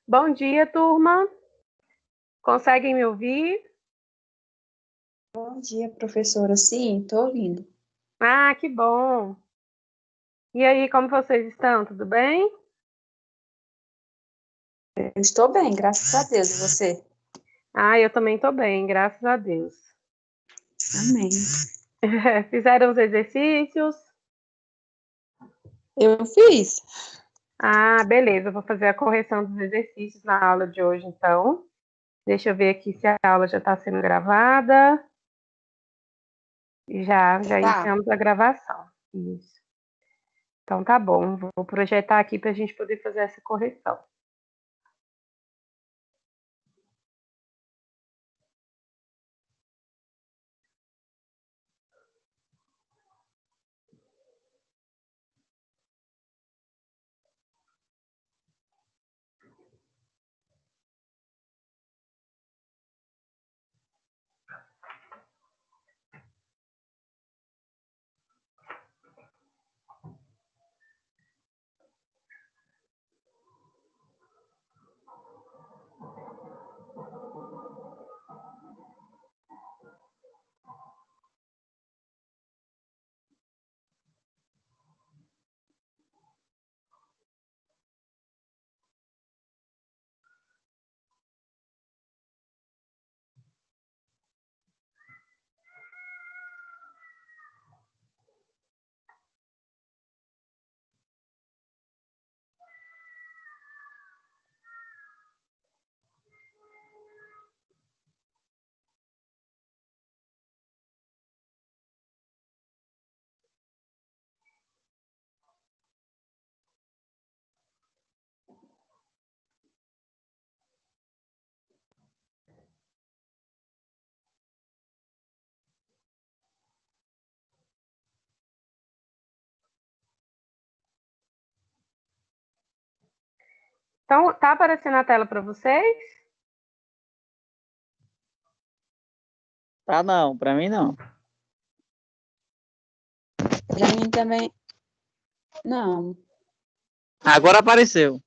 Bom dia, turma. Conseguem me ouvir? Bom dia, professora. Sim, estou ouvindo. Ah, que bom. E aí, como vocês estão? Tudo bem? Eu estou bem, graças a Deus. E você? Ah, eu também estou bem, graças a Deus. Amém. Fizeram os exercícios? Eu fiz. Ah, beleza. Eu vou fazer a correção dos exercícios na aula de hoje, então. Deixa eu ver aqui se a aula já está sendo gravada. Já Tá. iniciamos a gravação. Isso. Então tá bom. Vou projetar aqui para a gente poder fazer essa correção. Então, tá aparecendo a tela para vocês? Tá não, pra mim não. Para mim também. Não, Agora apareceu.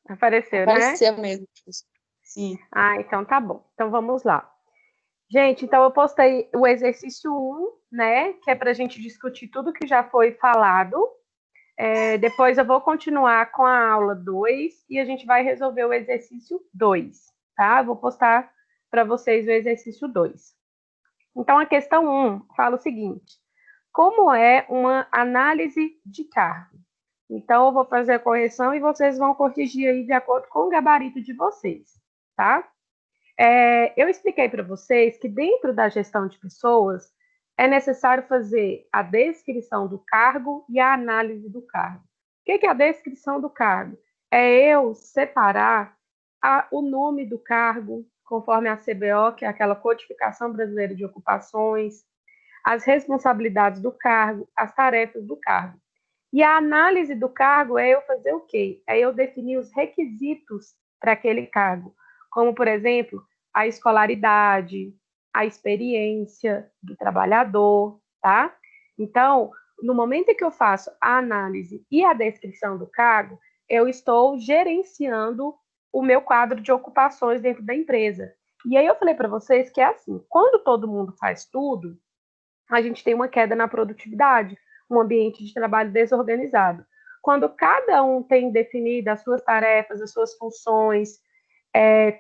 Apareceu, né? apareceu mesmo, professora. Sim. Ah, então tá bom. Então vamos lá. Gente, então eu postei o exercício um, né? Que é para a gente discutir tudo que já foi falado. Depois eu vou continuar com a aula 2 e a gente vai resolver o exercício 2, tá? Eu vou postar para vocês o exercício 2. Então a questão um fala o seguinte: como é uma análise de cargo? Então eu vou fazer a correção e vocês vão corrigir aí de acordo com o gabarito de vocês, tá? Eu expliquei para vocês que dentro da gestão de pessoas é necessário fazer a descrição do cargo e a análise do cargo. O que é a descrição do cargo? É eu separar o nome do cargo, conforme a CBO, que é aquela Codificação Brasileira de Ocupações, as responsabilidades do cargo, as tarefas do cargo. E a análise do cargo é eu fazer o quê? É eu definir os requisitos para aquele cargo, como, por exemplo, a escolaridade, a experiência do trabalhador, tá? Então, no momento em que eu faço a análise e a descrição do cargo, eu estou gerenciando o meu quadro de ocupações dentro da empresa. E aí eu falei para vocês que é assim, quando todo mundo faz tudo, a gente tem uma queda na produtividade, um ambiente de trabalho desorganizado. Quando cada um tem definido as suas tarefas, as suas funções,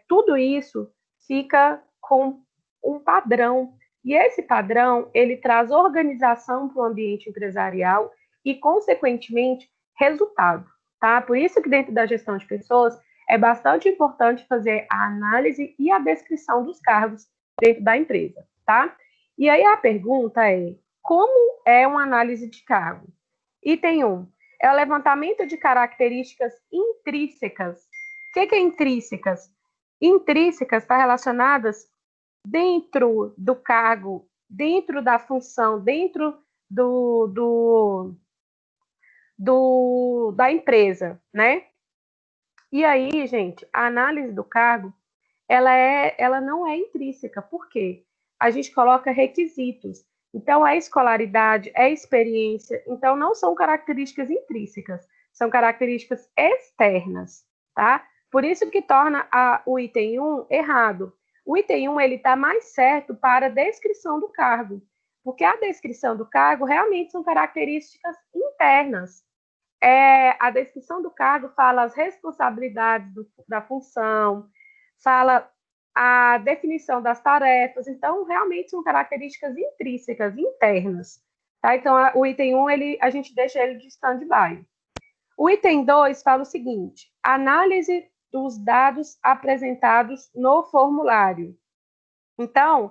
tudo isso fica com um padrão. E esse padrão, ele traz organização para o ambiente empresarial e, consequentemente, resultado. Tá? Por isso que dentro da gestão de pessoas é bastante importante fazer a análise e a descrição dos cargos dentro da empresa. Tá? E aí a pergunta é: como é uma análise de cargo? Item 1 é o levantamento de características intrínsecas. O que é intrínsecas? Intrínsecas está relacionadas dentro do cargo, dentro da função, dentro do, do, da empresa, né? E aí, gente, a análise do cargo, ela não é intrínseca. Por quê? A gente coloca requisitos. Então, é escolaridade, é experiência. Então, não são características intrínsecas, são características externas, tá? Por isso que torna o item 1 errado. O item 1 ele está mais certo para a descrição do cargo, porque a descrição do cargo realmente são características internas. A descrição do cargo fala as responsabilidades da função, fala a definição das tarefas, então realmente são características intrínsecas, internas. Tá? Então, o item 1, a gente deixa ele de stand-by. O item 2 fala o seguinte: análise dos dados apresentados no formulário. Então,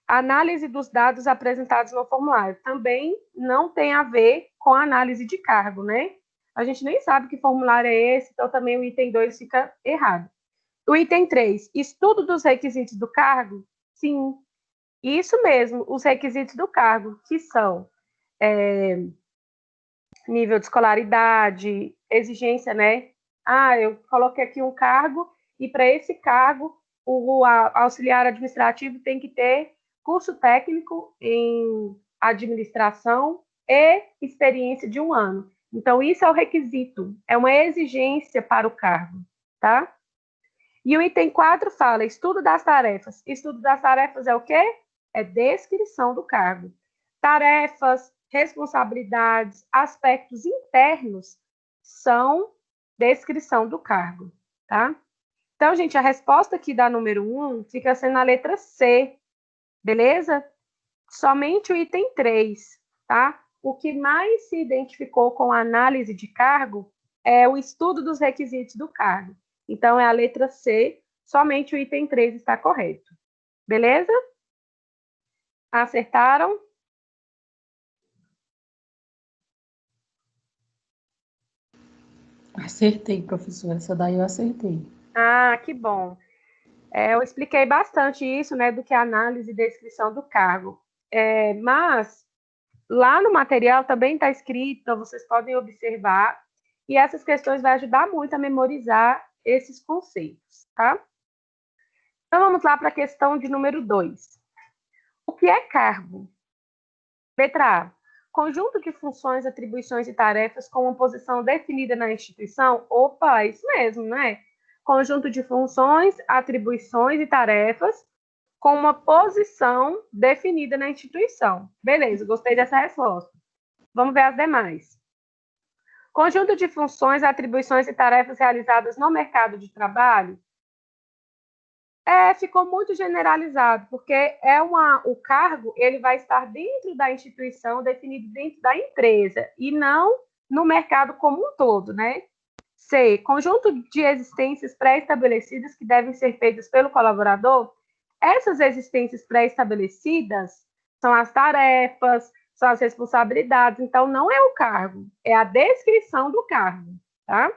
a análise dos dados apresentados no formulário também não tem a ver com a análise de cargo, né? A gente nem sabe que formulário é esse, então também o item 2 fica errado. O item 3, estudo dos requisitos do cargo? Sim, isso mesmo, os requisitos do cargo, que são nível de escolaridade, exigência, né? Eu coloquei aqui um cargo e para esse cargo o auxiliar administrativo tem que ter curso técnico em administração e experiência de 1 ano. Então, isso é o requisito, é uma exigência para o cargo, tá? E o item 4 fala estudo das tarefas. Estudo das tarefas é o quê? É descrição do cargo. Tarefas, responsabilidades, aspectos internos são descrição do cargo, tá? Então, gente, a resposta aqui da número 1 fica sendo a letra C, beleza? Somente o item 3, tá? O que mais se identificou com a análise de cargo é o estudo dos requisitos do cargo. Então, é a letra C, somente o item 3 está correto. Beleza? Acertaram? Acertei, professora. Essa daí eu acertei. Que bom. Eu expliquei bastante isso, né, do que é análise e descrição do cargo. Mas, lá no material também está escrito, então vocês podem observar, e essas questões vão ajudar muito a memorizar esses conceitos, tá? Então, vamos lá para a questão de número 2. O que é cargo? Letra A. Conjunto de funções, atribuições e tarefas com uma posição definida na instituição? Opa, isso mesmo, né? Conjunto de funções, atribuições e tarefas com uma posição definida na instituição. Beleza, gostei dessa resposta. Vamos ver as demais. Conjunto de funções, atribuições e tarefas realizadas no mercado de trabalho? Ficou muito generalizado, porque o cargo ele vai estar dentro da instituição, definido dentro da empresa, e não no mercado como um todo, né? C. Conjunto de existências pré-estabelecidas que devem ser feitas pelo colaborador. Essas existências pré-estabelecidas são as tarefas, são as responsabilidades, então não é o cargo, é a descrição do cargo, tá?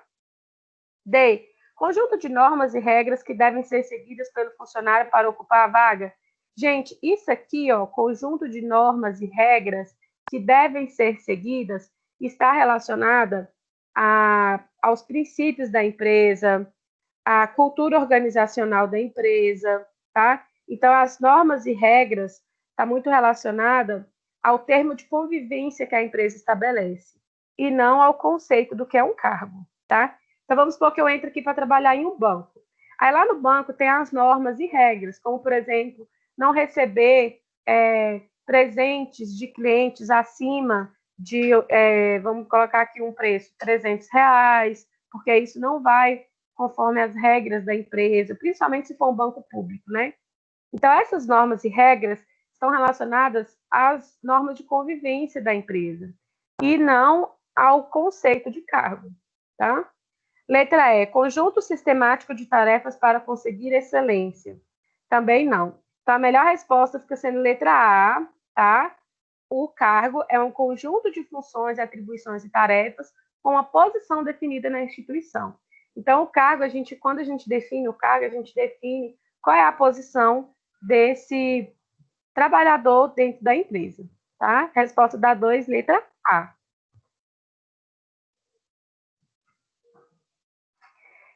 D. Conjunto de normas e regras que devem ser seguidas pelo funcionário para ocupar a vaga. Gente, isso aqui, ó, conjunto de normas e regras que devem ser seguidas, está relacionada aos princípios da empresa, à cultura organizacional da empresa, tá? Então, as normas e regras está muito relacionada ao termo de convivência que a empresa estabelece, e não ao conceito do que é um cargo, tá? Então, vamos supor que eu entro aqui para trabalhar em um banco. Aí, lá no banco, tem as normas e regras, como, por exemplo, não receber presentes de clientes acima de, vamos colocar aqui um preço, R$300, porque isso não vai conforme as regras da empresa, principalmente se for um banco público, né? Então, essas normas e regras estão relacionadas às normas de convivência da empresa e não ao conceito de cargo, tá? Letra E, conjunto sistemático de tarefas para conseguir excelência. Também não. Então, a melhor resposta fica sendo letra A, tá? O cargo é um conjunto de funções, atribuições e tarefas com uma posição definida na instituição. Então, o cargo, quando a gente define o cargo, a gente define qual é a posição desse trabalhador dentro da empresa, tá? Resposta da 2, letra A.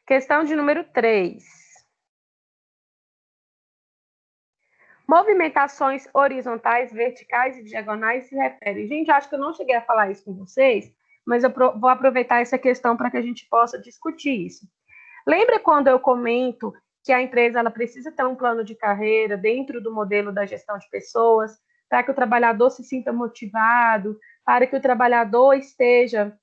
Questão de número 3. Movimentações horizontais, verticais e diagonais se referem. Gente, acho que eu não cheguei a falar isso com vocês, mas eu vou aproveitar essa questão para que a gente possa discutir isso. Lembra quando eu comento que a empresa ela precisa ter um plano de carreira dentro do modelo da gestão de pessoas, para que o trabalhador se sinta motivado, para que o trabalhador esteja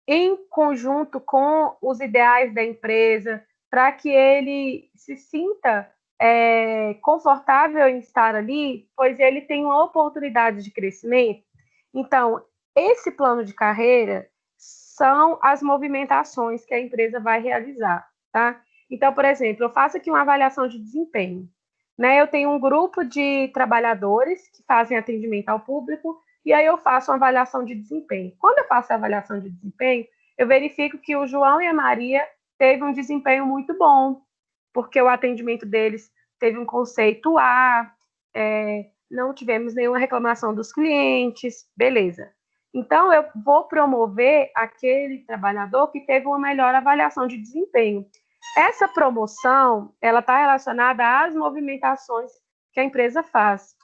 em conjunto com os ideais da empresa, para que ele se sinta confortável em estar ali, pois ele tem uma oportunidade de crescimento. Então, esse plano de carreira são as movimentações que a empresa vai realizar, tá? Então, por exemplo, eu faço aqui uma avaliação de desempenho, né? Eu tenho um grupo de trabalhadores que fazem atendimento ao público e aí eu faço uma avaliação de desempenho. Quando eu faço a avaliação de desempenho, eu verifico que o João e a Maria teve um desempenho muito bom, porque o atendimento deles teve um conceito A, não tivemos nenhuma reclamação dos clientes, beleza. Então, eu vou promover aquele trabalhador que teve uma melhor avaliação de desempenho. Essa promoção, ela está relacionada às movimentações que a empresa faz.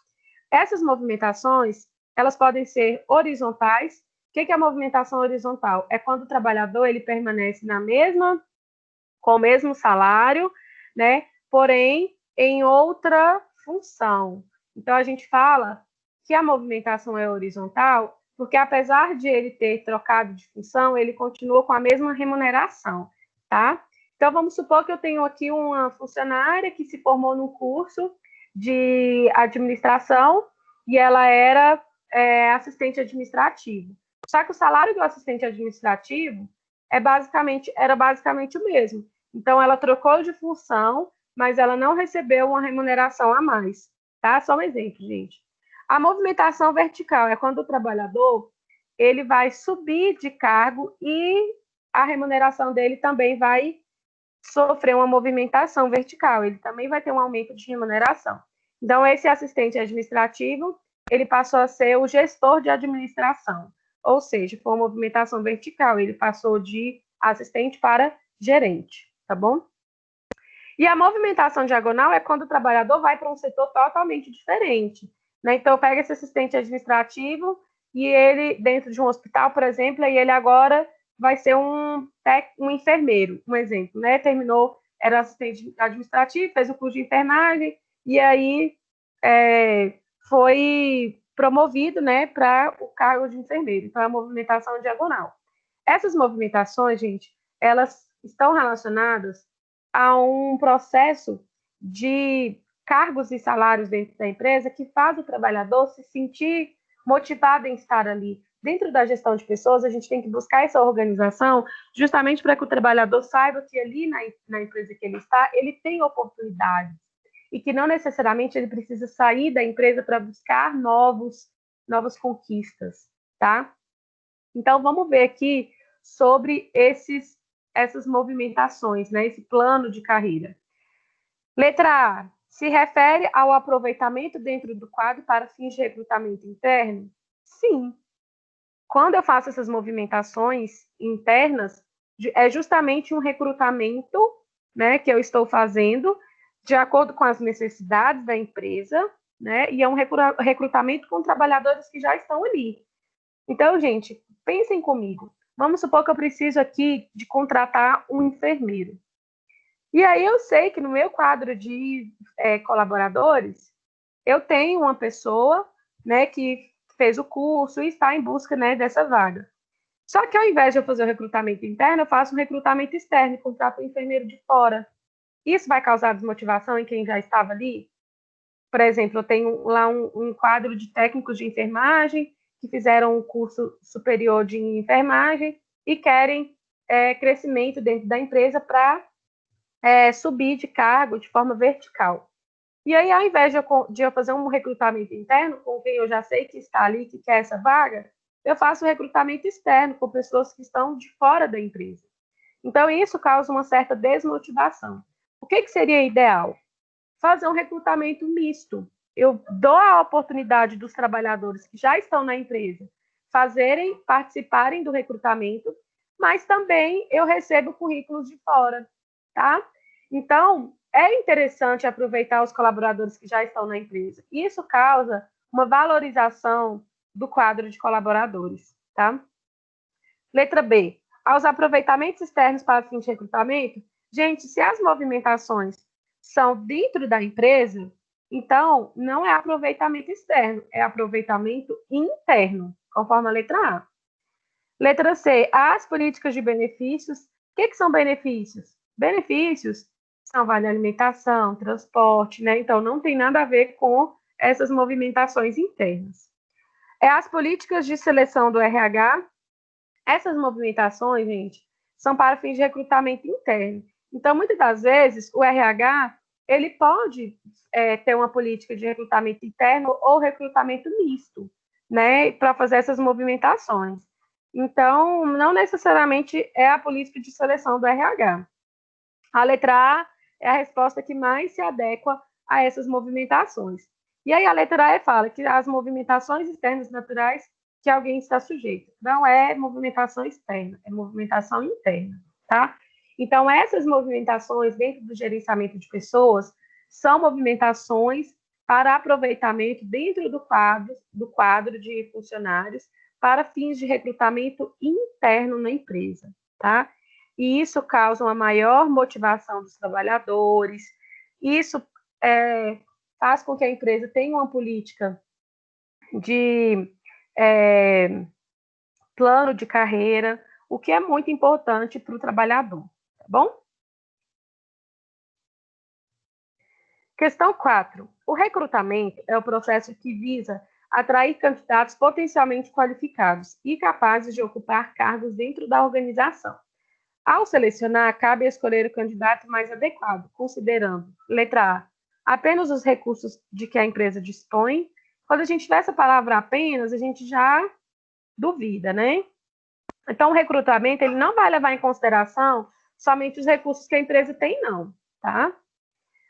Essas movimentações, elas podem ser horizontais. O que é a movimentação horizontal? É quando o trabalhador ele permanece com o mesmo salário, né? Porém, em outra função. Então, a gente fala que a movimentação é horizontal, porque apesar de ele ter trocado de função, ele continua com a mesma remuneração, tá? Então, vamos supor que eu tenho aqui uma funcionária que se formou no curso de administração e ela era assistente administrativo. Só que o salário do assistente administrativo era basicamente o mesmo. Então, ela trocou de função, mas ela não recebeu uma remuneração a mais, tá? Só um exemplo, gente. A movimentação vertical é quando o trabalhador ele vai subir de cargo e a remuneração dele também vai sofrer uma movimentação vertical, ele também vai ter um aumento de remuneração. Então, esse assistente administrativo, ele passou a ser o gestor de administração, ou seja, foi uma movimentação vertical, ele passou de assistente para gerente, tá bom? E a movimentação diagonal é quando o trabalhador vai para um setor totalmente diferente, né? Então, pega esse assistente administrativo e ele, dentro de um hospital, por exemplo, e ele agora vai ser um enfermeiro, um exemplo, né? Era assistente administrativo, fez o curso de enfermagem e aí foi promovido, né, para o cargo de enfermeiro. Então, é a movimentação diagonal. Essas movimentações, gente, elas estão relacionadas a um processo de cargos e salários dentro da empresa que faz o trabalhador se sentir motivado em estar ali. Dentro da gestão de pessoas, a gente tem que buscar essa organização justamente para que o trabalhador saiba que ali na empresa que ele está, ele tem oportunidades e que não necessariamente ele precisa sair da empresa para buscar novas conquistas, tá? Então, vamos ver aqui sobre essas movimentações, né? Esse plano de carreira. Letra A. Se refere ao aproveitamento dentro do quadro para fins de recrutamento interno? Sim. Quando eu faço essas movimentações internas, é justamente um recrutamento, né, que eu estou fazendo de acordo com as necessidades da empresa, né, e é um recrutamento com trabalhadores que já estão ali. Então, gente, pensem comigo. Vamos supor que eu preciso aqui de contratar um enfermeiro. E aí eu sei que no meu quadro de colaboradores, eu tenho uma pessoa, né, que fez o curso e está em busca, né, dessa vaga. Só que ao invés de eu fazer o recrutamento interno, eu faço um recrutamento externo e contrato um enfermeiro de fora. Isso vai causar desmotivação em quem já estava ali? Por exemplo, eu tenho lá um quadro de técnicos de enfermagem que fizeram um curso superior de enfermagem e querem crescimento dentro da empresa para subir de cargo de forma vertical. E aí, ao invés de eu fazer um recrutamento interno com quem eu já sei que está ali, que quer essa vaga, eu faço o recrutamento externo com pessoas que estão de fora da empresa. Então, isso causa uma certa desmotivação. O que seria ideal? Fazer um recrutamento misto. Eu dou a oportunidade dos trabalhadores que já estão na empresa participarem do recrutamento, mas também eu recebo currículos de fora, tá? Então, é interessante aproveitar os colaboradores que já estão na empresa. Isso causa uma valorização do quadro de colaboradores, tá? Letra B. Aos aproveitamentos externos para fim de recrutamento, gente, se as movimentações são dentro da empresa, então não é aproveitamento externo, é aproveitamento interno, conforme a letra A. Letra C, as políticas de benefícios. O que são benefícios? Benefícios são vale alimentação, transporte, né? Então não tem nada a ver com essas movimentações internas. É as políticas de seleção do RH. Essas movimentações, gente, são para fins de recrutamento interno. Então, muitas das vezes, o RH ele pode ter uma política de recrutamento interno ou recrutamento misto, né, para fazer essas movimentações. Então, não necessariamente é a política de seleção do RH. A letra A é a resposta que mais se adequa a essas movimentações. E aí a letra E fala que as movimentações externas naturais que alguém está sujeito. Não é movimentação externa, é movimentação interna, tá? Então, essas movimentações dentro do gerenciamento de pessoas são movimentações para aproveitamento dentro do quadro de funcionários para fins de recrutamento interno na empresa, tá? E isso causa uma maior motivação dos trabalhadores, isso faz com que a empresa tenha uma política de plano de carreira, o que é muito importante para o trabalhador, tá bom? Questão 4. O recrutamento é o processo que visa atrair candidatos potencialmente qualificados e capazes de ocupar cargos dentro da organização. Ao selecionar, cabe escolher o candidato mais adequado, considerando, letra A, apenas os recursos de que a empresa dispõe. Quando a gente vê essa palavra apenas, a gente já duvida, né? Então, o recrutamento ele não vai levar em consideração somente os recursos que a empresa tem, não, tá?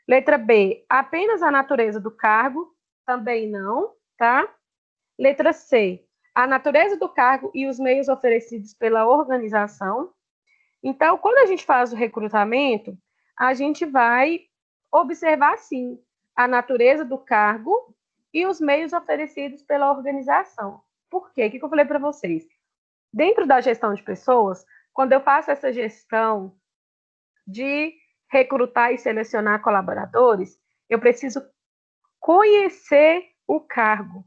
Letra B, apenas a natureza do cargo, também não, tá? Letra C, a natureza do cargo e os meios oferecidos pela organização. Então, quando a gente faz o recrutamento, a gente vai observar, sim, a natureza do cargo e os meios oferecidos pela organização. Por quê? O que eu falei para vocês? Dentro da gestão de pessoas, quando eu faço essa gestão de recrutar e selecionar colaboradores, eu preciso conhecer o cargo.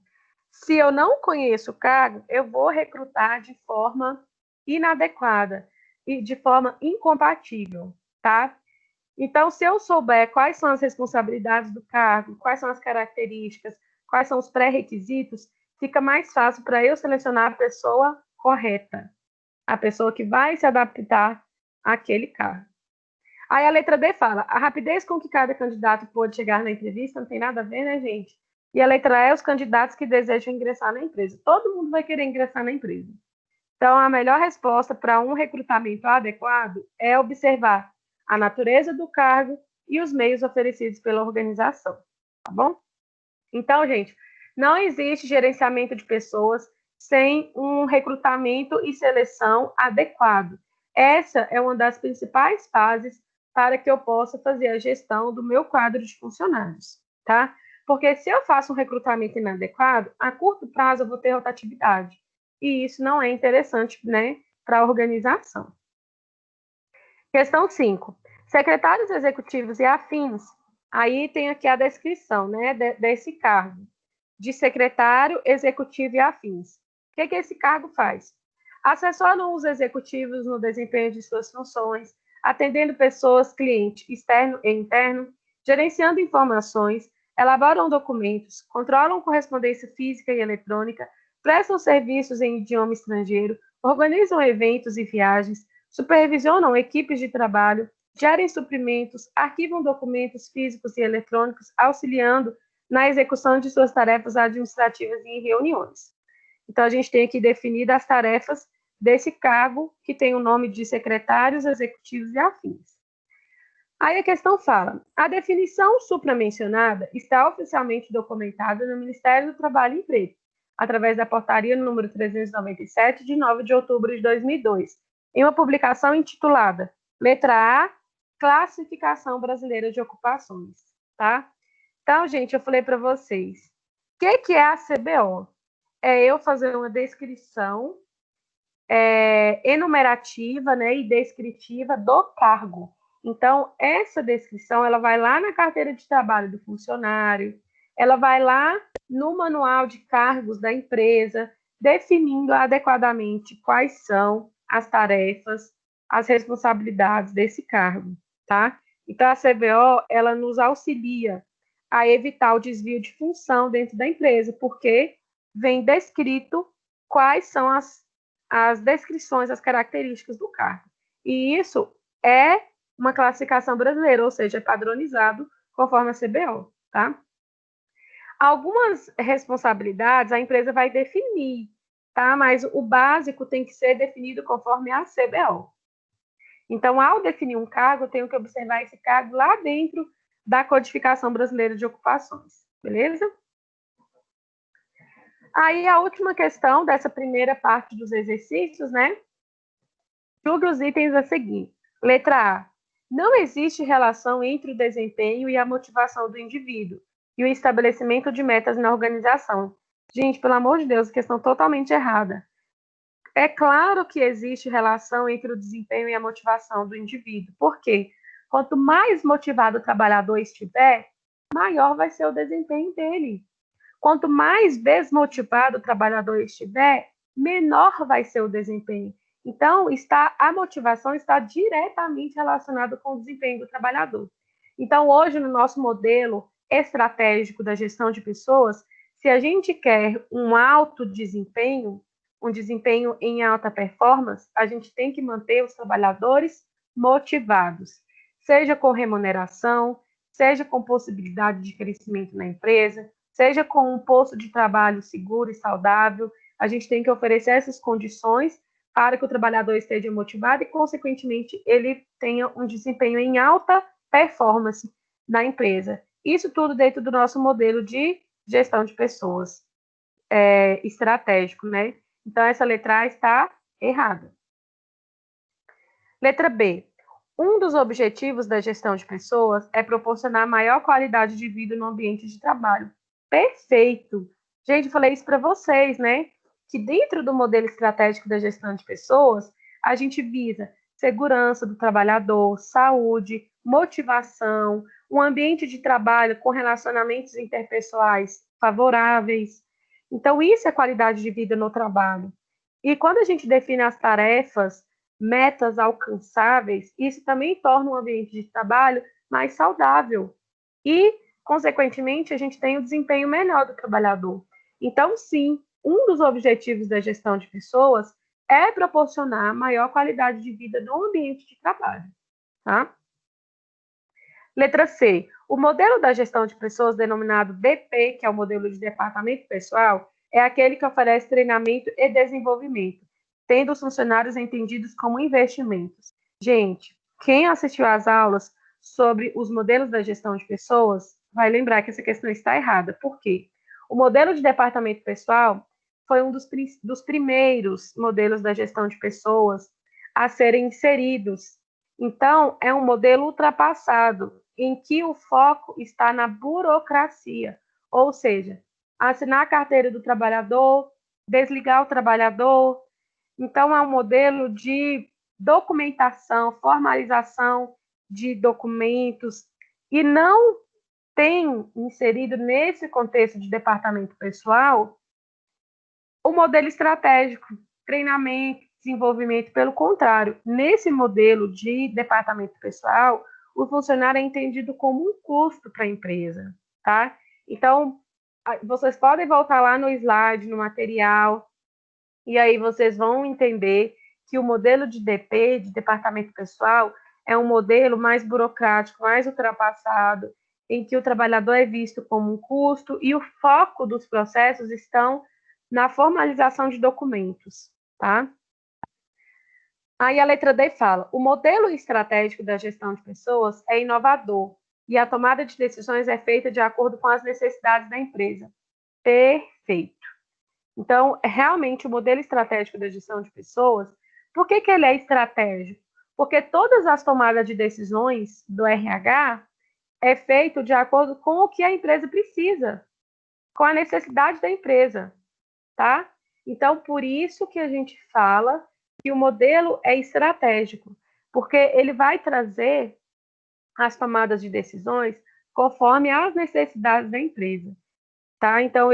Se eu não conheço o cargo, eu vou recrutar de forma inadequada e de forma incompatível, tá? Então, se eu souber quais são as responsabilidades do cargo, quais são as características, quais são os pré-requisitos, fica mais fácil para eu selecionar a pessoa correta, a pessoa que vai se adaptar àquele cargo. Aí a letra D fala, a rapidez com que cada candidato pode chegar na entrevista não tem nada a ver, né, gente? E a letra E, os candidatos que desejam ingressar na empresa. Todo mundo vai querer ingressar na empresa. Então, a melhor resposta para um recrutamento adequado é observar a natureza do cargo e os meios oferecidos pela organização, tá bom? Então, gente, não existe gerenciamento de pessoas sem um recrutamento e seleção adequado. Essa é uma das principais fases para que eu possa fazer a gestão do meu quadro de funcionários, tá? Porque se eu faço um recrutamento inadequado, a curto prazo eu vou ter rotatividade. E isso não é interessante, né, para a organização. Questão 5. Secretários executivos e afins. Aí tem aqui a descrição, né, desse cargo, de secretário, executivo e afins. O que esse cargo faz? Assessora os executivos no desempenho de suas funções, atendendo pessoas, cliente externo e interno, gerenciando informações, elaboram documentos, controlam correspondência física e eletrônica, prestam serviços em idioma estrangeiro, organizam eventos e viagens, supervisionam equipes de trabalho, gerem suprimentos, arquivam documentos físicos e eletrônicos, auxiliando na execução de suas tarefas administrativas e em reuniões. Então, a gente tem aqui definidas as tarefas desse cargo, que tem o nome de secretários, executivos e afins. Aí a questão fala, a definição supramencionada está oficialmente documentada no Ministério do Trabalho e Emprego, através da portaria número 397, de 9 de outubro de 2002, em uma publicação intitulada Letra A, Classificação Brasileira de Ocupações, tá? Então, gente, eu falei para vocês, o que é a CBO? É eu fazer uma descrição enumerativa, né, e descritiva do cargo. Então, essa descrição ela vai lá na carteira de trabalho do funcionário, ela vai lá no manual de cargos da empresa, definindo adequadamente quais são as tarefas, as responsabilidades desse cargo, tá? Então, a CBO, ela nos auxilia a evitar o desvio de função dentro da empresa, porque vem descrito quais são as descrições, as características do cargo. E isso é uma classificação brasileira, ou seja, é padronizado conforme a CBO, tá? Algumas responsabilidades a empresa vai definir, tá? Mas o básico tem que ser definido conforme a CBO. Então, ao definir um cargo, eu tenho que observar esse cargo lá dentro da Codificação Brasileira de Ocupações, beleza? Aí, a última questão dessa primeira parte dos exercícios, né? Julgue os itens a seguir. Letra A. Não existe relação entre o desempenho e a motivação do indivíduo e o estabelecimento de metas na organização. Gente, pelo amor de Deus, questão totalmente errada. É claro que existe relação entre o desempenho e a motivação do indivíduo. Por quê? Quanto mais motivado o trabalhador estiver, maior vai ser o desempenho dele. Quanto mais desmotivado o trabalhador estiver, menor vai ser o desempenho. Então, a motivação está diretamente relacionada com o desempenho do trabalhador. Então, hoje, no nosso modelo estratégico da gestão de pessoas, se a gente quer um alto desempenho, um desempenho em alta performance, a gente tem que manter os trabalhadores motivados, seja com remuneração, seja com possibilidade de crescimento na empresa, seja com um posto de trabalho seguro e saudável. A gente tem que oferecer essas condições para que o trabalhador esteja motivado e, consequentemente, ele tenha um desempenho em alta performance na empresa. Isso tudo dentro do nosso modelo de gestão de pessoas estratégico, né? Então, essa letra A está errada. Letra B. Um dos objetivos da gestão de pessoas é proporcionar maior qualidade de vida no ambiente de trabalho. Perfeito! Gente, eu falei isso para vocês, né? Que dentro do modelo estratégico da gestão de pessoas, a gente visa segurança do trabalhador, saúde, motivação, um ambiente de trabalho com relacionamentos interpessoais favoráveis. Então, isso é qualidade de vida no trabalho. E quando a gente define as tarefas, metas alcançáveis, isso também torna o ambiente de trabalho mais saudável. E, consequentemente, a gente tem o desempenho melhor do trabalhador. Então, sim, um dos objetivos da gestão de pessoas é proporcionar maior qualidade de vida no ambiente de trabalho, tá? Letra C. O modelo da gestão de pessoas, denominado DP, que é o modelo de departamento pessoal, é aquele que oferece treinamento e desenvolvimento, tendo os funcionários entendidos como investimentos. Gente, quem assistiu às aulas sobre os modelos da gestão de pessoas vai lembrar que essa questão está errada. Por quê? O modelo de departamento pessoal foi um dos primeiros modelos da gestão de pessoas a serem inseridos. Então, é um modelo ultrapassado, em que o foco está na burocracia, ou seja, assinar a carteira do trabalhador, desligar o trabalhador. Então, é um modelo de documentação, formalização de documentos, e não tem inserido nesse contexto de departamento pessoal o modelo estratégico, treinamento, desenvolvimento. Pelo contrário, nesse modelo de departamento pessoal, o funcionário é entendido como um custo para a empresa, tá? Então, vocês podem voltar lá no slide, no material, e aí vocês vão entender que o modelo de DP, de departamento pessoal, é um modelo mais burocrático, mais ultrapassado, em que o trabalhador é visto como um custo e o foco dos processos estão na formalização de documentos, tá? Aí a letra D fala: o modelo estratégico da gestão de pessoas é inovador e a tomada de decisões é feita de acordo com as necessidades da empresa. Perfeito. Então, realmente, o modelo estratégico da gestão de pessoas, por que ele é estratégico? Porque todas as tomadas de decisões do RH é feito de acordo com o que a empresa precisa, com a necessidade da empresa, tá? Então, por isso que a gente fala que o modelo é estratégico, porque ele vai trazer as tomadas de decisões conforme as necessidades da empresa, tá? Então,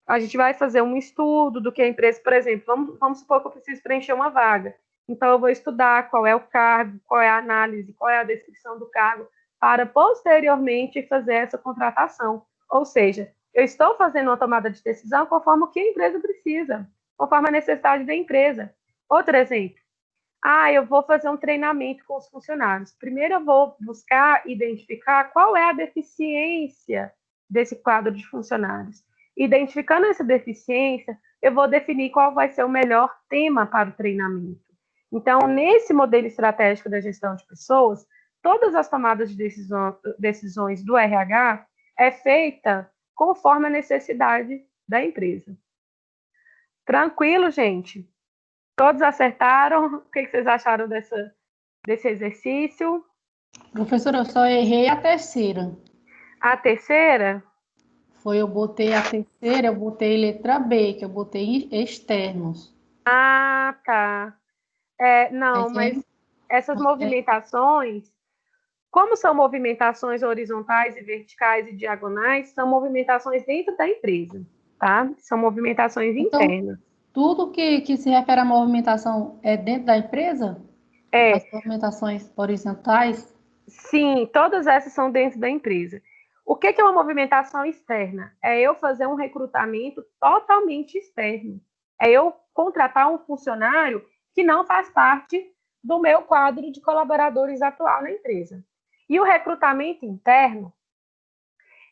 a gente vai fazer um estudo do que a empresa, por exemplo, vamos supor que eu preciso preencher uma vaga. Então, eu vou estudar qual é o cargo, qual é a análise, qual é a descrição do cargo, para posteriormente fazer essa contratação. Ou seja, eu estou fazendo uma tomada de decisão conforme o que a empresa precisa, conforme a necessidade da empresa. Outro exemplo, eu vou fazer um treinamento com os funcionários. Primeiro eu vou buscar identificar qual é a deficiência desse quadro de funcionários. Identificando essa deficiência, eu vou definir qual vai ser o melhor tema para o treinamento. Então, nesse modelo estratégico da gestão de pessoas, todas as tomadas de decisões do RH é feita conforme a necessidade da empresa. Tranquilo, gente? Todos acertaram? O que vocês acharam desse exercício? Professora, eu só errei a terceira. A terceira? Eu botei letra B, que eu botei externos. Ah, tá. Não, Essa mas aí, essas movimentações, como são movimentações horizontais e verticais e diagonais, são movimentações dentro da empresa, tá? São movimentações então, internas. tudo que se refere à movimentação é dentro da empresa? As É, movimentações horizontais? sim, todas essas são dentro da empresa. O que é uma movimentação externa? É eu fazer um recrutamento totalmente externo. É eu contratar um funcionário que não faz parte do meu quadro de colaboradores atual na empresa. E o recrutamento interno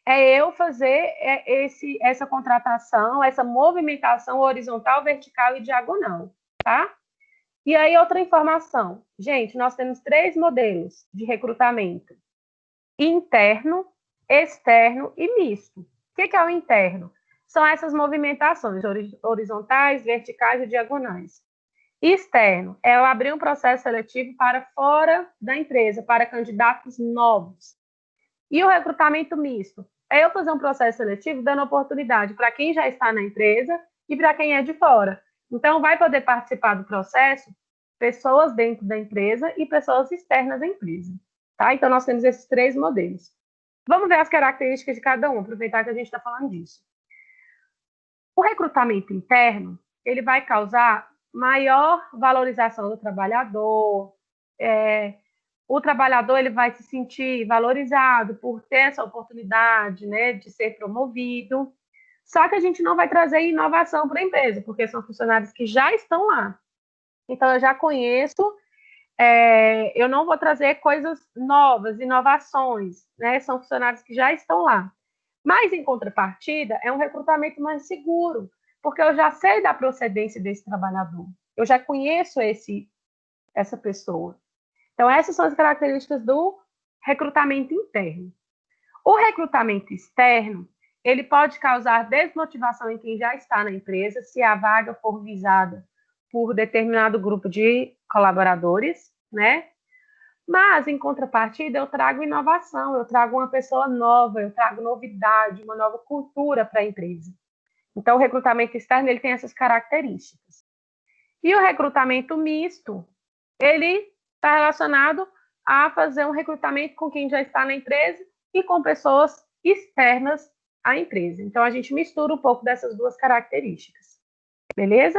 é eu fazer essa contratação, essa movimentação horizontal, vertical e diagonal, tá? E aí, outra informação. Gente, nós temos 3 modelos de recrutamento: interno, externo e misto. O que é o interno? São essas movimentações horizontais, verticais e diagonais. Externo é eu abrir um processo seletivo para fora da empresa, para candidatos novos. E o recrutamento misto é eu fazer um processo seletivo dando oportunidade para quem já está na empresa e para quem é de fora. Então, vai poder participar do processo pessoas dentro da empresa e pessoas externas à empresa. Tá? Então, nós temos esses 3 modelos. Vamos ver as características de cada um, aproveitar que a gente está falando disso. O recrutamento interno, ele vai causar maior valorização do trabalhador, o trabalhador ele vai se sentir valorizado por ter essa oportunidade, né, de ser promovido. Só que a gente não vai trazer inovação para a empresa, porque são funcionários que já estão lá. Então, eu já conheço, eu não vou trazer coisas novas, inovações, né? São funcionários que já estão lá. Mas, em contrapartida, é um recrutamento mais seguro, porque eu já sei da procedência desse trabalhador, eu já conheço essa pessoa. Então, essas são as características do recrutamento interno. O recrutamento externo, ele pode causar desmotivação em quem já está na empresa, se a vaga for visada por determinado grupo de colaboradores, né? Mas, em contrapartida, eu trago inovação, eu trago uma pessoa nova, eu trago novidade, uma nova cultura para a empresa. Então, o recrutamento externo, ele tem essas características. E o recrutamento misto, ele está relacionado a fazer um recrutamento com quem já está na empresa e com pessoas externas à empresa. Então, a gente mistura um pouco dessas duas características. Beleza?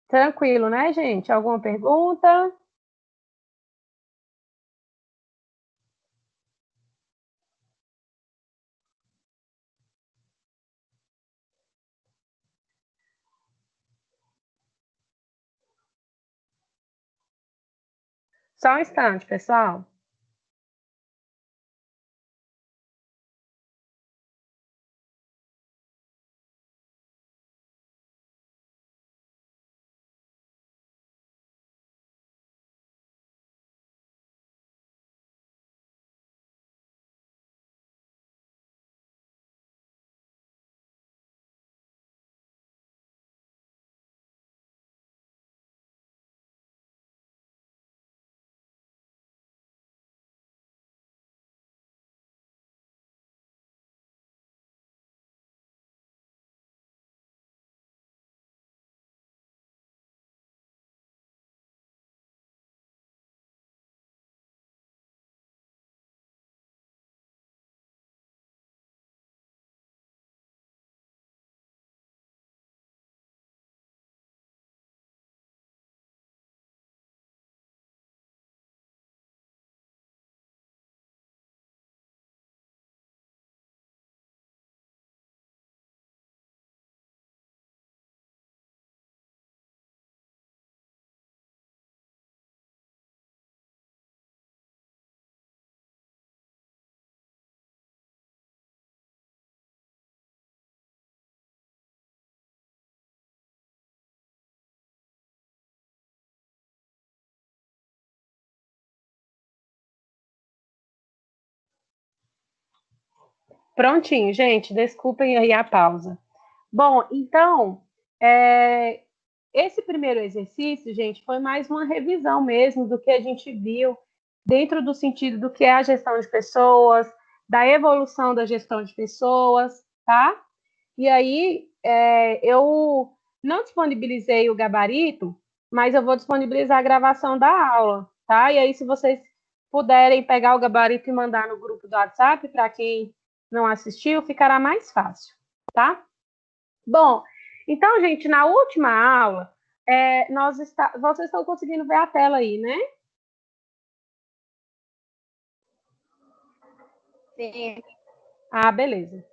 Tranquilo, né, gente? Alguma pergunta? Só um instante, pessoal. Prontinho, gente, desculpem aí a pausa. Bom, então, é, esse primeiro exercício, gente, foi mais uma revisão mesmo do que a gente viu dentro do sentido do que é a gestão de pessoas, da evolução da gestão de pessoas, tá? E aí, eu não disponibilizei o gabarito, mas eu vou disponibilizar a gravação da aula, tá? E aí, se vocês puderem pegar o gabarito e mandar no grupo do WhatsApp, para quem não assistiu, ficará mais fácil, tá? Bom, então, gente, na última aula, vocês estão conseguindo ver a tela aí, né? Sim. Ah, beleza.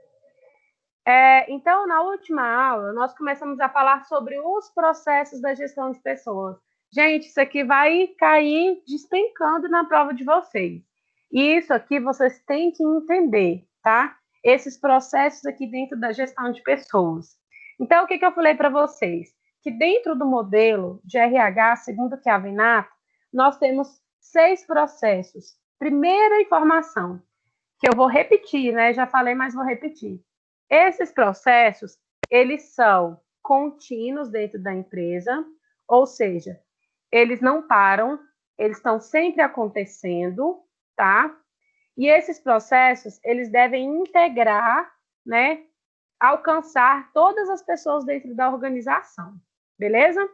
Então, na última aula, nós começamos a falar sobre os processos da gestão de pessoas. Gente, isso aqui vai cair despencando na prova de vocês. E isso aqui vocês têm que entender, tá? Esses processos aqui dentro da gestão de pessoas. Então, o que eu falei para vocês? Que dentro do modelo de RH, segundo o Chiavenato, nós temos 6 processos. Primeira informação, que eu vou repetir, né? Já falei, mas vou repetir. Esses processos, eles são contínuos dentro da empresa, ou seja, eles não param, eles estão sempre acontecendo, tá? E esses processos, eles devem integrar, né, alcançar todas as pessoas dentro da organização, beleza?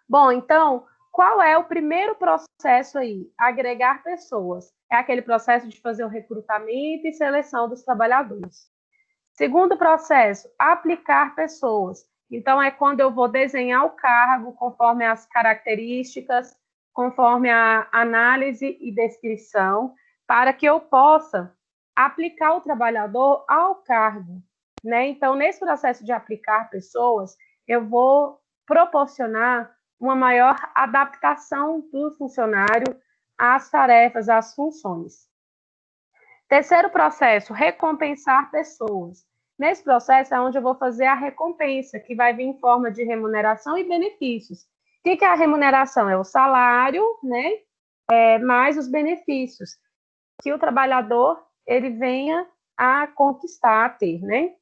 Bom, então, qual é o primeiro processo aí? Agregar pessoas. É aquele processo de fazer o recrutamento e seleção dos trabalhadores. Segundo processo, aplicar pessoas. Então, é quando eu vou desenhar o cargo conforme as características, conforme a análise e descrição, para que eu possa aplicar o trabalhador ao cargo, né? Então, nesse processo de aplicar pessoas, eu vou proporcionar uma maior adaptação do funcionário às tarefas, às funções. Terceiro processo, recompensar pessoas. Nesse processo é onde eu vou fazer a recompensa, que vai vir em forma de remuneração e benefícios. O que é a remuneração? É o salário, né? Mais os benefícios que o trabalhador ele venha a conquistar, a ter, né?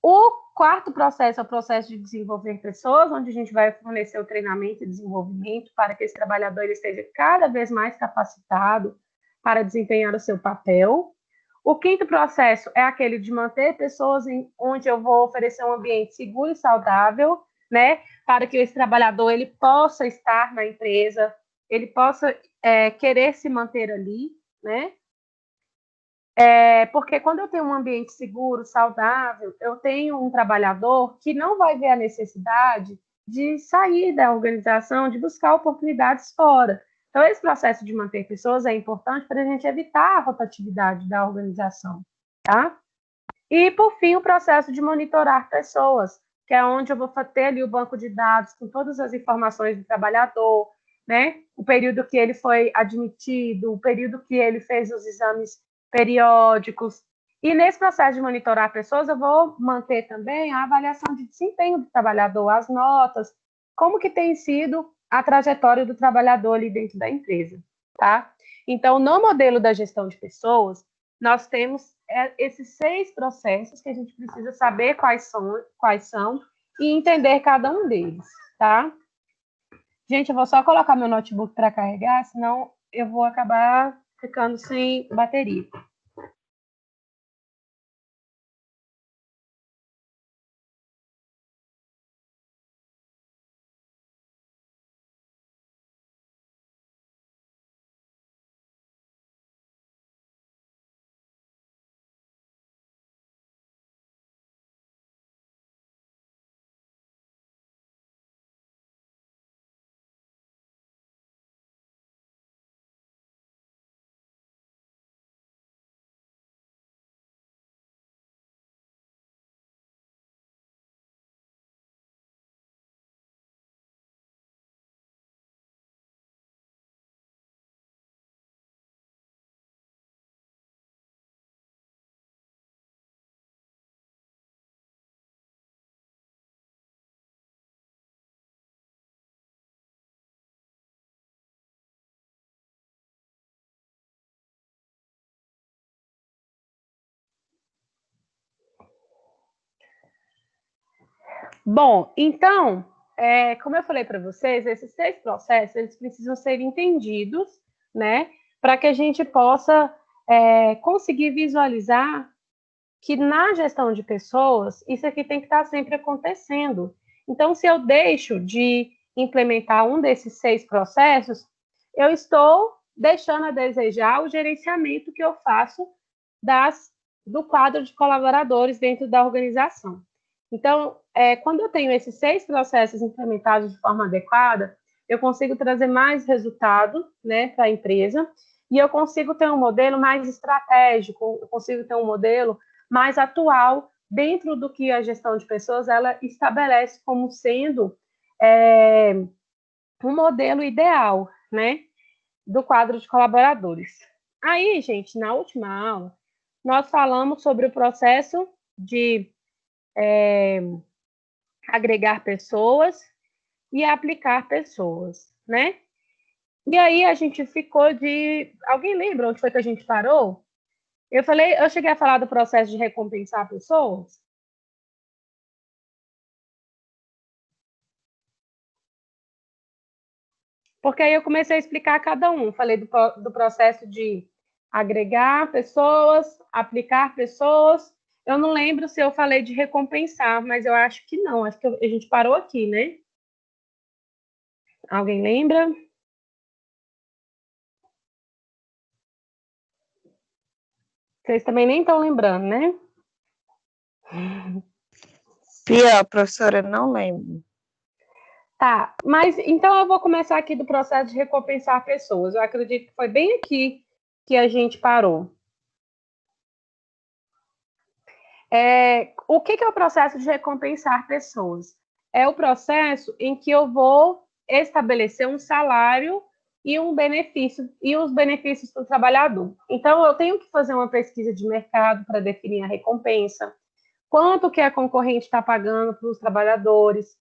O quarto processo é o processo de desenvolver pessoas, onde a gente vai fornecer o treinamento e desenvolvimento para que esse trabalhador ele esteja cada vez mais capacitado para desempenhar o seu papel. O quinto processo é aquele de manter pessoas onde eu vou oferecer um ambiente seguro e saudável, né, para que esse trabalhador ele possa estar na empresa, ele possa querer se manter ali, né? Porque quando eu tenho um ambiente seguro, saudável, eu tenho um trabalhador que não vai ver a necessidade de sair da organização, de buscar oportunidades fora. Então, esse processo de manter pessoas é importante para a gente evitar a rotatividade da organização, tá? E, por fim, o processo de monitorar pessoas, que é onde eu vou ter ali o banco de dados com todas as informações do trabalhador, né? O período que ele foi admitido, o período que ele fez os exames periódicos. E nesse processo de monitorar pessoas, eu vou manter também a avaliação de desempenho do trabalhador, as notas, como que tem sido a trajetória do trabalhador ali dentro da empresa, tá? Então, no modelo da gestão de pessoas, nós temos esses 6 processos que a gente precisa saber quais são e entender cada um deles, tá? Gente, eu vou só colocar meu notebook para carregar, senão eu vou acabar ficando sem bateria. Bom, então, como eu falei para vocês, esses 6 processos, eles precisam ser entendidos, né, para que a gente possa conseguir visualizar que na gestão de pessoas, isso aqui tem que estar sempre acontecendo. Então, se eu deixo de implementar um desses 6 processos, eu estou deixando a desejar o gerenciamento que eu faço do quadro de colaboradores dentro da organização. Então, quando eu tenho esses 6 processos implementados de forma adequada, eu consigo trazer mais resultado, né, para a empresa, e eu consigo ter um modelo mais estratégico, eu consigo ter um modelo mais atual dentro do que a gestão de pessoas ela estabelece como sendo um modelo ideal, né, do quadro de colaboradores. Aí, gente, na última aula, nós falamos sobre o processo de agregar pessoas e aplicar pessoas, né? E aí a gente ficou de... Alguém lembra onde foi que a gente parou? Eu cheguei a falar do processo de recompensar pessoas. Porque aí eu comecei a explicar cada um. Falei do processo de agregar pessoas, aplicar pessoas. Eu não lembro se eu falei de recompensar, mas eu acho que não. Acho que a gente parou aqui, né? Alguém lembra? Vocês também nem estão lembrando, né? Pior, professora, não lembro. Tá, mas então eu vou começar aqui do processo de recompensar pessoas. Eu acredito que foi bem aqui que a gente parou. O que é o processo de recompensar pessoas? É o processo em que eu vou estabelecer um salário e um benefício, e os benefícios do trabalhador. Então, eu tenho que fazer uma pesquisa de mercado para definir a recompensa, quanto que a concorrente está pagando para os trabalhadores.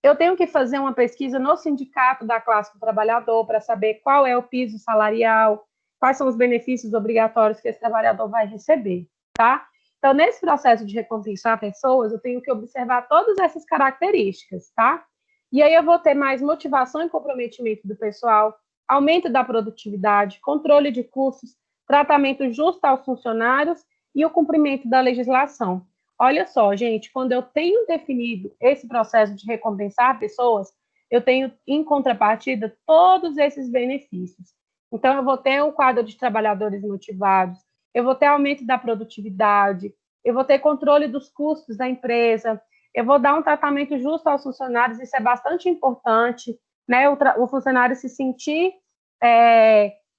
Eu tenho que fazer uma pesquisa no sindicato da classe do trabalhador para saber qual é o piso salarial, quais são os benefícios obrigatórios que esse trabalhador vai receber, tá? Então, nesse processo de recompensar pessoas, eu tenho que observar todas essas características, tá? E aí eu vou ter mais motivação e comprometimento do pessoal, aumento da produtividade, controle de custos, tratamento justo aos funcionários e o cumprimento da legislação. Olha só, gente, quando eu tenho definido esse processo de recompensar pessoas, eu tenho, em contrapartida, todos esses benefícios. Então, eu vou ter um quadro de trabalhadores motivados, eu vou ter aumento da produtividade, eu vou ter controle dos custos da empresa, eu vou dar um tratamento justo aos funcionários, isso é bastante importante, né? O funcionário se sentir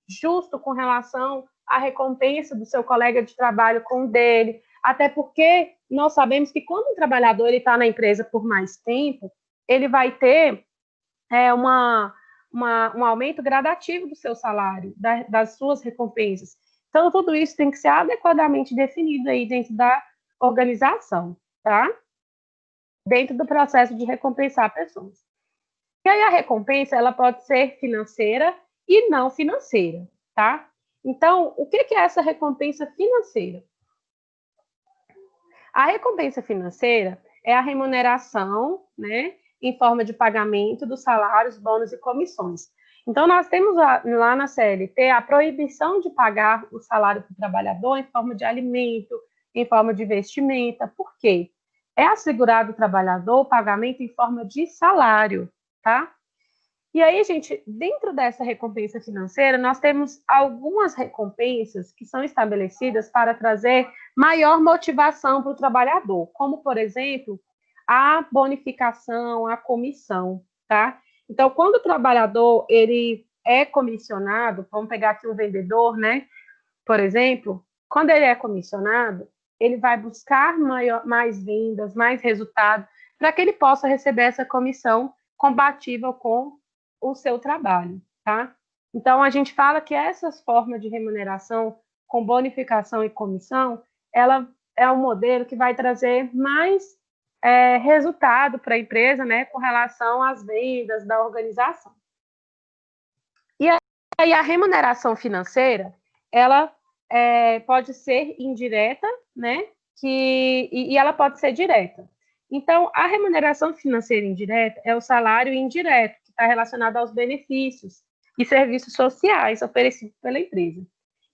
justo com relação à recompensa do seu colega de trabalho com o dele, até porque nós sabemos que quando um trabalhador está na empresa por mais tempo, ele vai ter um aumento gradativo do seu salário, das suas recompensas. Então, tudo isso tem que ser adequadamente definido aí dentro da organização, tá? Dentro do processo de recompensar pessoas. E aí a recompensa, ela pode ser financeira e não financeira, tá? Então, o que é essa recompensa financeira? A recompensa financeira é a remuneração, né, em forma de pagamento dos salários, bônus e comissões. Então, nós temos lá na CLT a proibição de pagar o salário para o trabalhador em forma de alimento, em forma de vestimenta. Por quê? É assegurado ao trabalhador o pagamento em forma de salário, tá? E aí, gente, dentro dessa recompensa financeira, nós temos algumas recompensas que são estabelecidas para trazer maior motivação para o trabalhador, como, por exemplo, a bonificação, a comissão, tá? Então, quando o trabalhador ele é comissionado, vamos pegar aqui um vendedor, né? Por exemplo, quando ele é comissionado, ele vai buscar mais vendas, mais resultado, para que ele possa receber essa comissão compatível com o seu trabalho, tá? Então, a gente fala que essas formas de remuneração com bonificação e comissão, ela é um modelo que vai trazer mais resultado para a empresa, né, com relação às vendas da organização. E aí a remuneração financeira, ela pode ser indireta, né, e ela pode ser direta. Então, a remuneração financeira indireta é o salário indireto, que está relacionado aos benefícios e serviços sociais oferecidos pela empresa.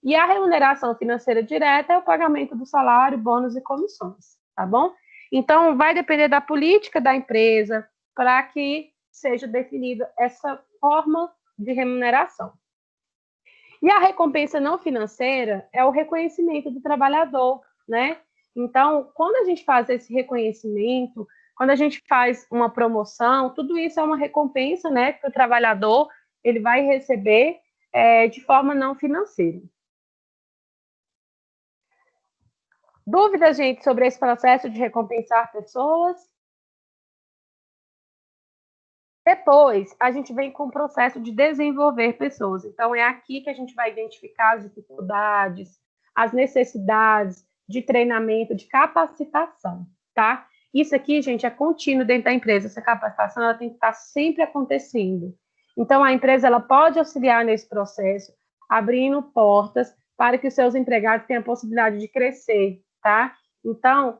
E a remuneração financeira direta é o pagamento do salário, bônus e comissões, tá bom? Então, vai depender da política da empresa para que seja definida essa forma de remuneração. E a recompensa não financeira é o reconhecimento do trabalhador, né? Então, quando a gente faz esse reconhecimento, quando a gente faz uma promoção, tudo isso é uma recompensa, né, que o trabalhador ele vai receber de forma não financeira. Dúvidas, gente, sobre esse processo de recompensar pessoas? Depois, a gente vem com o processo de desenvolver pessoas. Então, é aqui que a gente vai identificar as dificuldades, as necessidades de treinamento, de capacitação, tá? Isso aqui, gente, é contínuo dentro da empresa. Essa capacitação ela tem que estar sempre acontecendo. Então, a empresa ela pode auxiliar nesse processo, abrindo portas para que os seus empregados tenham a possibilidade de crescer, tá? Então,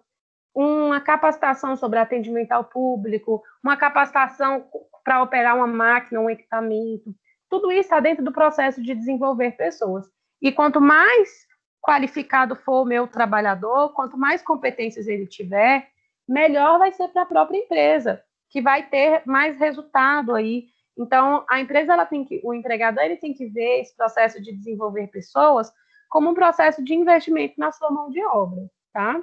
uma capacitação sobre atendimento ao público, uma capacitação para operar uma máquina, um equipamento, tudo isso está dentro do processo de desenvolver pessoas. E quanto mais qualificado for o meu trabalhador, quanto mais competências ele tiver, melhor vai ser para a própria empresa, que vai ter mais resultado aí. Então, a empresa, o empregador, ele tem que ver esse processo de desenvolver pessoas como um processo de investimento na sua mão de obra, tá?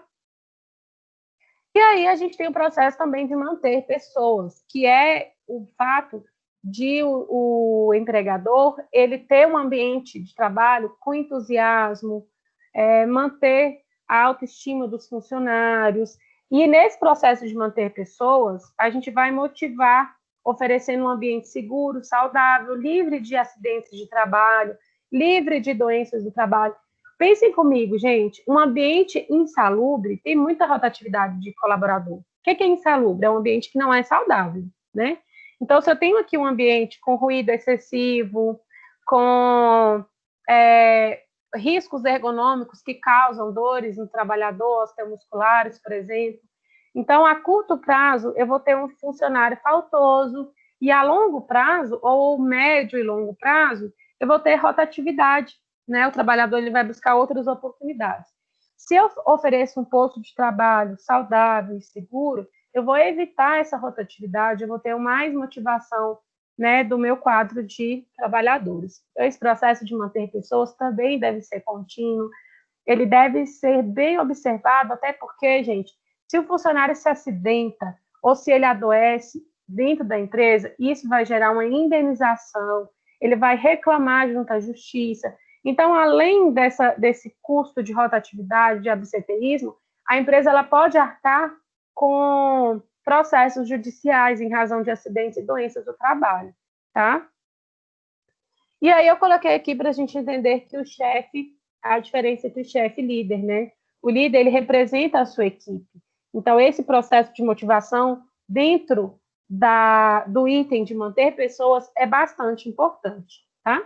E aí a gente tem o processo também de manter pessoas, que é o fato de o empregador ele ter um ambiente de trabalho com entusiasmo, manter a autoestima dos funcionários. E nesse processo de manter pessoas, a gente vai motivar oferecendo um ambiente seguro, saudável, livre de acidentes de trabalho, livre de doenças do trabalho. Pensem comigo, gente, um ambiente insalubre tem muita rotatividade de colaborador. O que é insalubre? É um ambiente que não é saudável, né? Então, se eu tenho aqui um ambiente com ruído excessivo, com riscos ergonômicos que causam dores no trabalhador, osteomusculares, por exemplo. Então, a curto prazo, eu vou ter um funcionário faltoso, e a longo prazo, ou médio e longo prazo, eu vou ter rotatividade, né? O trabalhador ele vai buscar outras oportunidades. Se eu ofereço um posto de trabalho saudável e seguro, eu vou evitar essa rotatividade, eu vou ter mais motivação, né, do meu quadro de trabalhadores. Então, esse processo de manter pessoas também deve ser contínuo, ele deve ser bem observado, até porque, gente, se o funcionário se acidenta ou se ele adoece dentro da empresa, isso vai gerar uma indenização, ele vai reclamar junto à justiça. Então, além desse custo de rotatividade, de absenteísmo, a empresa ela pode arcar com processos judiciais em razão de acidentes e doenças do trabalho, tá? E aí eu coloquei aqui para a gente entender que o chefe, a diferença entre o chefe e líder, né? O líder, ele representa a sua equipe. Então, esse processo de motivação dentro do item de manter pessoas é bastante importante, tá?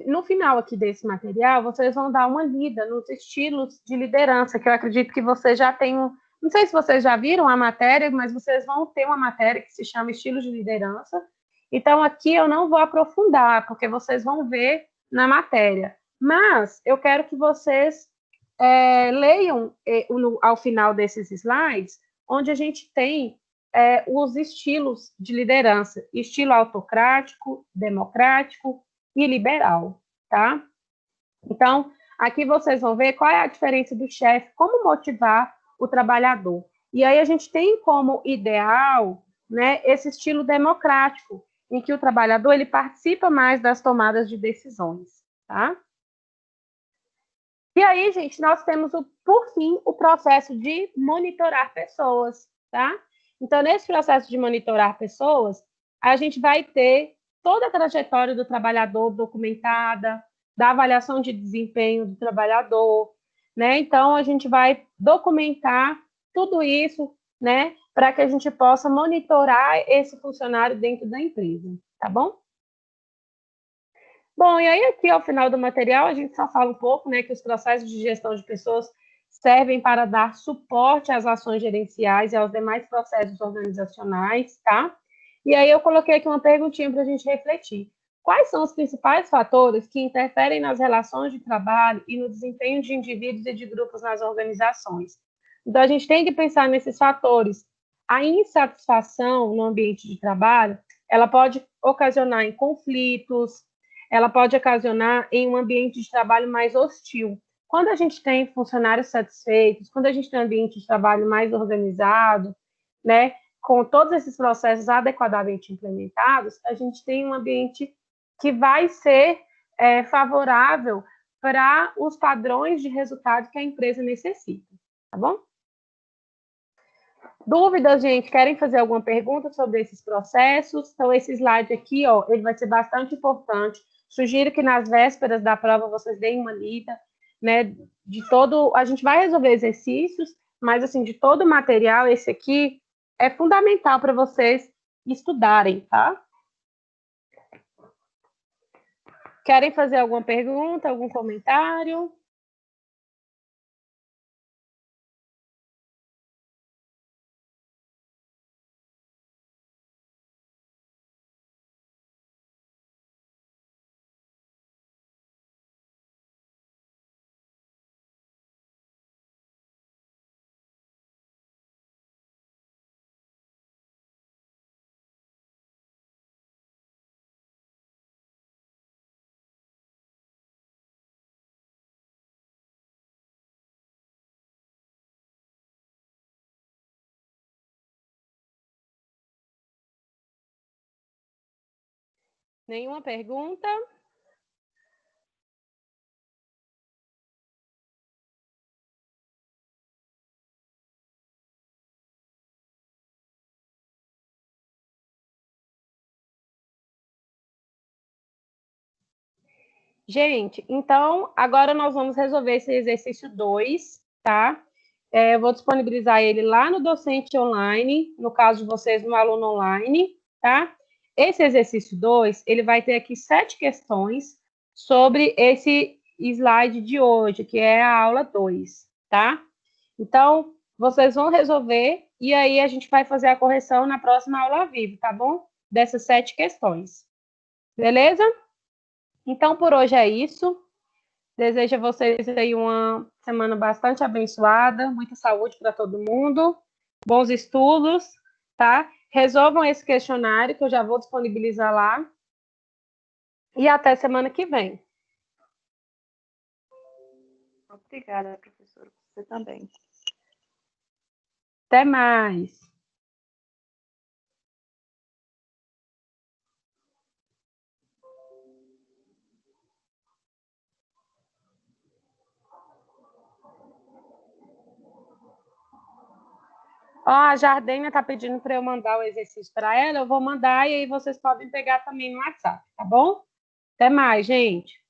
No final aqui desse material, vocês vão dar uma lida nos estilos de liderança, que eu acredito que vocês já tenham. Não sei se vocês já viram a matéria, mas vocês vão ter uma matéria que se chama Estilos de Liderança. Então, aqui eu não vou aprofundar, porque vocês vão ver na matéria. Mas eu quero que vocês leiam ao final desses slides, onde a gente tem os estilos de liderança, estilo autocrático, democrático e liberal, tá? Então, aqui vocês vão ver qual é a diferença do chefe, como motivar o trabalhador. E aí a gente tem como ideal, né, esse estilo democrático, em que o trabalhador ele participa mais das tomadas de decisões, tá? E aí, gente, nós temos, por fim, o processo de monitorar pessoas, tá? Então, nesse processo de monitorar pessoas, a gente vai ter toda a trajetória do trabalhador documentada, da avaliação de desempenho do trabalhador, né? Então, a gente vai documentar tudo isso, né? Para que a gente possa monitorar esse funcionário dentro da empresa, tá bom? Bom, e aí aqui ao final do material a gente só fala um pouco, né, que os processos de gestão de pessoas servem para dar suporte às ações gerenciais e aos demais processos organizacionais, tá? E aí eu coloquei aqui uma perguntinha para a gente refletir. Quais são os principais fatores que interferem nas relações de trabalho e no desempenho de indivíduos e de grupos nas organizações? Então, a gente tem que pensar nesses fatores. A insatisfação no ambiente de trabalho, ela pode ocasionar em conflitos, ela pode ocasionar em um ambiente de trabalho mais hostil. Quando a gente tem funcionários satisfeitos, quando a gente tem um ambiente de trabalho mais organizado, né, com todos esses processos adequadamente implementados, a gente tem um ambiente que vai ser favorável para os padrões de resultado que a empresa necessita, tá bom? Dúvidas, gente? Querem fazer alguma pergunta sobre esses processos? Então, esse slide aqui, ó, ele vai ser bastante importante. Sugiro que nas vésperas da prova vocês deem uma lida, né, de todo... A gente vai resolver exercícios, mas, assim, de todo o material, esse aqui é fundamental para vocês estudarem, tá? Querem fazer alguma pergunta, algum comentário? Nenhuma pergunta? Gente, então, agora nós vamos resolver esse exercício 2, tá? Eu vou disponibilizar ele lá no Docente Online, no caso de vocês, no Aluno Online, tá? Esse exercício 2, ele vai ter aqui 7 questões sobre esse slide de hoje, que é a aula 2, tá? Então, vocês vão resolver e aí a gente vai fazer a correção na próxima aula ao vivo, tá bom? Dessas 7 questões. Beleza? Então, por hoje é isso. Desejo a vocês aí uma semana bastante abençoada, muita saúde para todo mundo, bons estudos, tá? Resolvam esse questionário que eu já vou disponibilizar lá. E até semana que vem. Obrigada, professora. Você também. Até mais. Ó, a Jardênia está pedindo para eu mandar o exercício para ela, eu vou mandar e aí vocês podem pegar também no WhatsApp, tá bom? Até mais, gente.